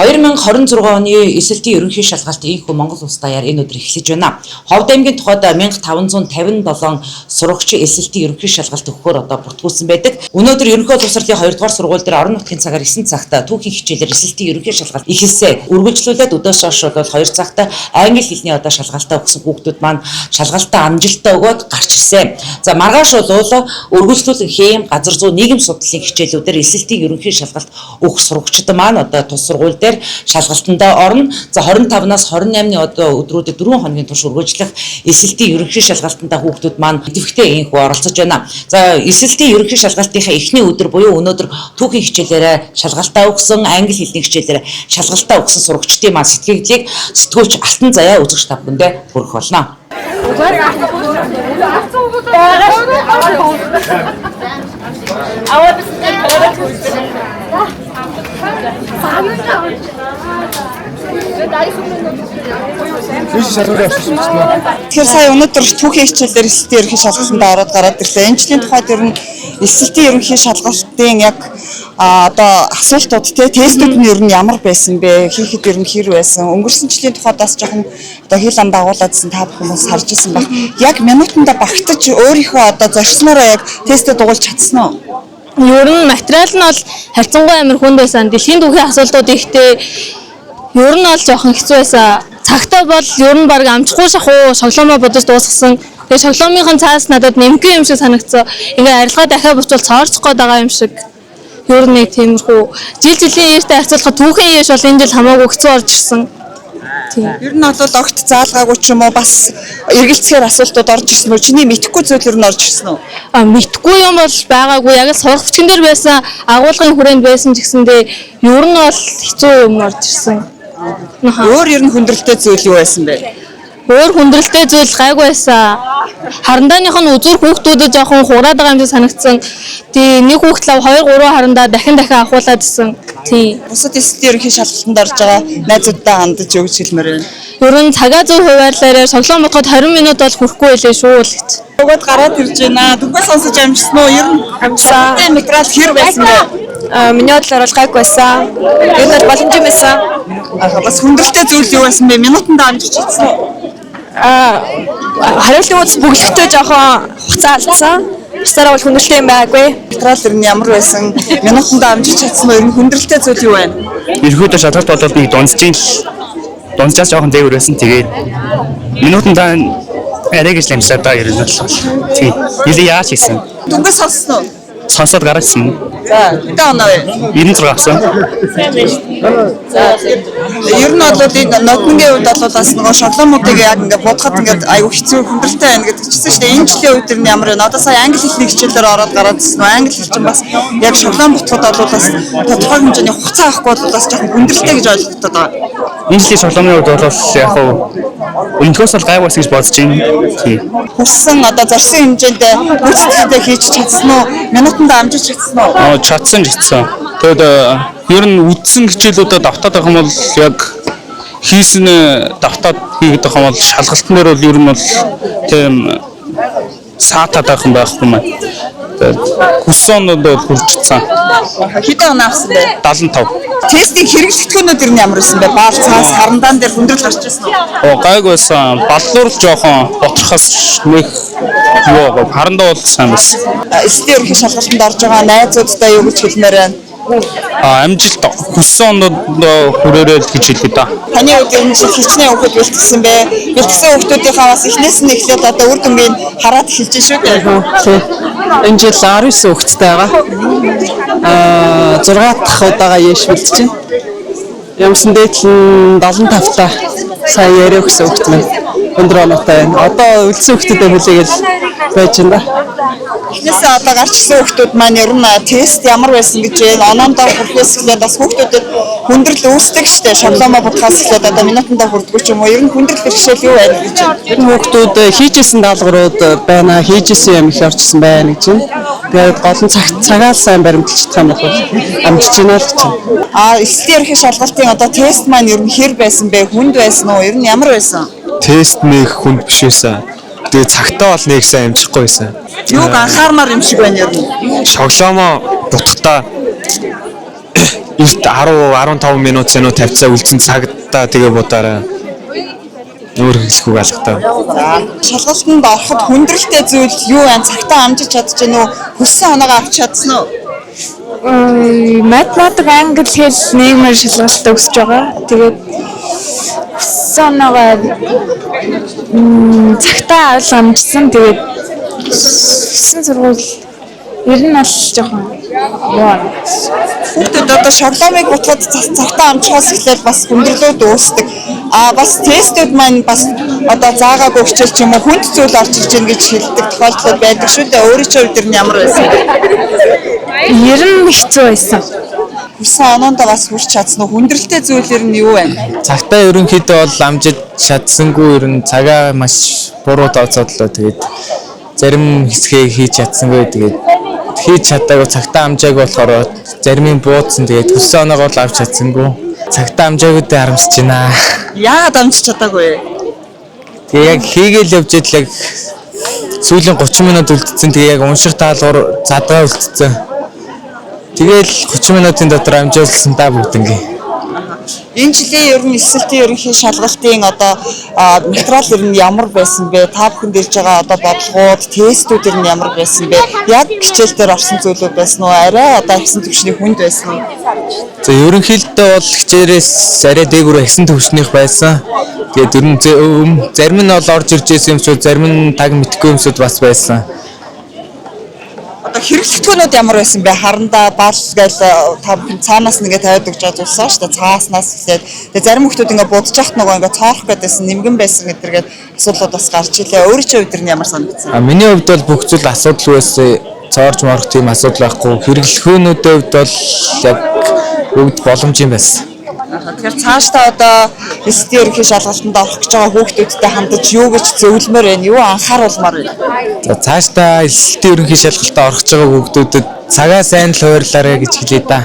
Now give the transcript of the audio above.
2026 оны эсэлтийн ерөнхий шалгалт инхүү Монгол Улс даяар энэ өдөр эхлэж байна. Ховд аймгийн тухайд 1557 сурагчид эсэлтийн ерөнхий шалгалт өгөхөөр одоо бүртгүүлсэн байдаг. Өнөөдөр ерөнхий боловсролын 2 дугаар сургууль дээр орон нутгийн цагаар 9 цагт түүхийн хичээлээр эсэлтийн ерөнхий шалгалт эхэлсэн. Үргэлжлүүлээд өдөөс хойш бол 2 цагт англи хэлний одоо шалгалтаа өгсөн хүүхдүүд маань шалгалтаа амжилттай өгөөд гарч ирсэн. За маргааш бол үргэлжлүүлэн хэм, газар зүй, нийгэм судлалын хичээлүүдээр эсэлтийн ерөнхий шалгалт өгөх сурагчид маань одоо тус сургууль дээр шалгалтандаа орно. За 25-наас 28-ны одоо өдрүүдэд 4 хоногийн турш үргэлжлэх эсэлтийн ерөнхий шалгалтандаа хүүхдүүд маань идэвхтэй инхүү оролцож байна. За эсэлтийн ерөнхий шалгалтынхаа эхний өдөр буюу өнөөдөр түүхийн хичээлээр шалгалтаа өгсөн, англи хэлний хичээлээр шалгалтаа өгсөн сурагчдын маань сэтгэгдлийг сэтгүүлч Алтан Заяа үзэгч та бүхэндээ хүргэх болно. Тэгэхээр сая өнөөдөр түүхийн хичээлээр эсэлтийн ерөнхий шалгалтанд ороод гараад ирлээ. Энэ жилийн тухайд ер нь эсэлтийн ерөнхий шалгалтын яг одоо асуултууд тестүүд нь ер нь ямар байсан бэ? Хийхэд ер нь хэр байсан? Өнгөрсөн жилийн тухайд бас жоохон одоо хил ам дагууладсан та бүхэн бас харж ирсэн баг. Яг минутанда багтаж өөрийнхөө одоо зорьснороо яг тестээ дугуулж чадсан уу? Ер нь материал нь бол харьцангуй амар хүнд байсан. Дэлхийн түүхийн асуултууд ихтэй ер нь бол жоохон хэцүү байсан. Цагтаа бол ер нь баг амжихгүй шахуу шоглоомоо бодож дуусгасан. Тэгээ шоглоомынхон цаас надад нэмгэн юм шиг санагдсан. Ингээ арилгаа дахиад буцвал цоорчих гээд байгаа юм шиг. Ер нь нэг тиймэрхүү жилийн eerтэй харьцуулахад түүхийн яаш бол энэ жил хамаагүй хэцүү орж ирсэн. Ер нь бол огт заалгаагүй ч юм уу бас эргэлцгээр асуултууд орж ирсэн үү? Чиний мэдхгүй зүйл ер нь орж ирсэн үү? Мэдхгүй юм бол байгаагүй. Яг л сурах бичгэн дээр байсан агуулгын хүрээнд байсан ч гэсэндээ ер нь бол хэцүү юм орж ирсэн. Өөр ер нь хүндрэлтэй зүйл юу байсан бэ? Өөр хүндрэлтэй зүйл гайгүй байсан. Харандааных нь үзүр хүүхдүүдэд жоохон хураад байгаа юм шиг санагдсан. Тий, нэг хүүхд лав 2 3 харандаа дахин ахуулаад исэн. Тий. Бусад эсэлтийн ерөнхий шалгалтанд орж байгаа найзуудтай хандаж өгч хэлмээр байна. Ер нь цагаа зөв хуваарлаараа шоглоон бодоход 20 минут бол хүрэхгүй байлээ шүү л гэж. Угад гараад ирж байна. Түнхээ сонсож амжсан уу? Ер нь амжсан. Материал хэр байсан бэ? Миний бодлоор бол гайгүй байсан. Ер нь боломж юм байсан. Бас хүндрэлтэй зүйл юу байсан бэ? Минутанд амжиж чадсан уу? Хариултын үз бүглэхтэй жоохон хугацаа алдсан. Бусдаараа бол хүндрэлтэй юм байгаагүй. Материал ер нь ямар байсан? Минутанд амжиж чадсан уу? Ер нь хүндрэлтэй зүйл юу байна? Ерхийдөө шалгалт болоод нэг дунджаас жоохон дээгүүр байсан. Тэгээд минутанд арай гэж лэмсаад байгаа ер нь бол. Тийм. Нилээ яаж хийсэн? Түнхээ сонссон уу? Сонсоод гаргасан. За, хэдэн оноо вэ? 96 авсан. За, ер нь бол энэ нотнгийн үед бол бас нөгөө шоглоомуудыг яг ингээд бодоход ингээд аюу хэцүү хүндрэлтэй байна гэдэг чийсэн шүү дээ. Энэ жилийн үед нь ямар вэ? Одоо сая англи хэлний хичээлээр ороод гараад ирсэн нөө. Англи хэл чинь бас яг шоглоом ботход бол бас тодорхой хэмжээний хугацаа авахгүй бол бас жоохон хүндрэлтэй гэж ойлгогдоод байгаа. Энэ жилийн шоглоомын үед бол яг хөө өнөхөөс бол гайваас гэж бодож байна. Тийм. Хүссэн одоо зорьсон хэмжээнд гүйцэтгэлтэй хийж чадсан уу? Минутанд амжиж чадсан уу? Чадсан. Тэгэд ер нь үдсэн хичээлүүдэд давтаад байх юм бол яг хийсэн давтаад хийгээд байх юм бол шалгалтын дээр бол ер нь бол тийм саатаад байх юм байхгүй маа. Хүссэн нь бол хүрчсэн. Хэдэн оноо авсан бэ? 75. Тестийн хэрэгжигдэхүүнүүд ер нь ямар байсан бэ? Баал цаас харандаан дээр хүндрэл гарч ирсэн үү? Гайгүй байсан. Баллуур жоохон ботрохоос нэг юу харандаа бол сайн байсан. Эсэлтийн ерөнхий шалгалтанд орж байгаа найзуудтай юу гэж хэлмээр байна? Амжилт хүссэн хүрээрэл гэж хэлээ да. Таны хувьд ер нь хичнээн хүүхэд бэлтгэсэн бэ? Бэлтгэсэн хүүхдүүдийнхээ бас эхнээс нь эхлээд одоо үр дүнгийн хараад эхэлж шүү дээ. Энэ жил 19 хүүхэдтэй байгаа. 6 дахь удаага яш бэлтэж байна. Ямсан дээдл нь 75 та сая яриа өгсөн хүүхэд маань өндөр оноотой байна. Одоо үлдсэн хүүхдүүдэд хүлээгээл байж байна. Эхнээсээ одоо гарч ирсэн хүүхдүүд маань ер нь тест ямар байсан гэж байна. Оноондоо хүрэхээс эхлээд бас хүүхдүүдэд хүндрэл үүсдэг штэ. Шоглоомоо бодхоос эхлээд одоо минутандаа хүрдэггүй ч юм уу. Ер нь хүндрэл бэрхшээл юу байна гэж байна. Энэ хүүхдүүд хийжсэн даалгаврууд байна. Хийжсэн юм их орчсон байна гэж байна. Тэгээд гол нь цагаал сайн баримталчих юм бол амжиж байна л гэж байна. Эсэлтийн ерөнхий шалгалтын одоо тест маань ер нь хэр байсан бэ? Хүнд байсан уу? Ер нь ямар байсан? Тест нэг хүнд биш байсан. Тэгээ цагтаа бол нэг сайн амжихгүй байсан. Юуг анхаармаар юм шиг байна ер нь. Шоглоомоо бутгатаа Эрт 10-15 минут цэнүү тавьцаа үлдсэн цагтаа тэгээ бодоорой. Өөр хэлэхгүй алгатай. Шалгалтанд ороход хүндрэлтэй зүйл юу вэ? Цагтаа амжиж чадж гэнэ үү? Хүссэн оноогоо авч чадсан уу? Математик, англи хэл нийгмийн шалгалтад өгсөж байгаа. Тэгээд соногоо цагтаа авал амжсан. Тэгээд хэсэг сургууль ер нь бол жоохон яа. Хүүхдүүд одоо шоглоомыг буцаад цагтаа амжихаас эхлээл бас хүндрэлүүд үүсдэг. Бас тестүүд маань бас одоо заагаагүй хичээл ч юм уу хүнд зүйл орж ирж гэн гэж хэлдэг тохиолдлууд байдаг шүү дээ. Өөрийн хувьд ер нь ямар байсан бэ? Ер нь хэцүү байсан. Хүссэн оноондоо бас хүрч чадсан уу? Хүндрэлтэй зүйл ер нь юу вэ? Цагтаа ерөнхийдөө бол амжиж чадсангүй ер нь цагаа маш буруу тооцоодлоо. Тэгээд зарим хэсгээ хийж чадсангүй. Тэгээд хийж чадаагүй цагтаа амжаагүй болохоор зарим нь буудсан. Тэгээд хүссэн оноогоо л авч чадсангүй. Цагтаа амжаагүйдээ харамсаж байна. Яагаад амжиж чадаагүй вэ? Тэгээ яг хийгээл явж идэл яг сүүлийн 30 минут үлдсэн. Тэгээ яг унших даалгавар задгаа үлдсэн. Тэгээл 30 минутын дотор амжуулсан та бүгднгээ. Энэ жилийн ер нь эсэлтийн ерөнхий шалгалтын одоо материал ер нь ямар байсан бэ? Та бүхэнд ирж байгаа одоо бодлогууд, тестүүд ер нь ямар байсан бэ? Яг хичээл дээр орсон зүйлүүд байсан уу? Арай одоо ихсэн төвчний хүнд байсан уу? За ерөнхийдөө бол хичээрээс арай дээгүүр ихсэн төвчнийх байсан. Тэгээд ер нь зарим нь бол орж ирж байсан юм шүү, зарим нь таг мэдхгүй юмсуд бас байсан. Одоо хэрэглэгдэхүүнүүд ямар байсан бэ? Харандаа бал гээл та бүхэн цаанаас нэгээ тавиад өгч байгаа зүйлсэн шүү дээ. Цааснаас эхлээд тэгээ зарим хүмүүс ингээ будаж яхад нөгөө ингээ цоорох гэдээсэн нэмгэн байсан гэдэргээд асуудлууд бас гарч илээ. Өөрийн чинь өдөр нь ямар санагдсан? Миний хувьд бол бүх зүйл асуудал байсан. Цоорж морох тийм асуудал байхгүй. Хэрэглэгдэхүүнүүдийн хувьд бол яг бүгд боломж юм байсан. Тэгэхээр цаашдаа одоо эсэлтийн ерөнхий шалгалтанд орох гэж байгаа хүүхдүүдтэй хандаж юу гэж зөвлөмөр байна? Юу анхааруулмаар байна? За цаашдаа эсэлтийн ерөнхий шалгалтанд орох гэж байгаа хүүхдүүдэд цагаа сайн л хуваарлаарай гэж хэлье да.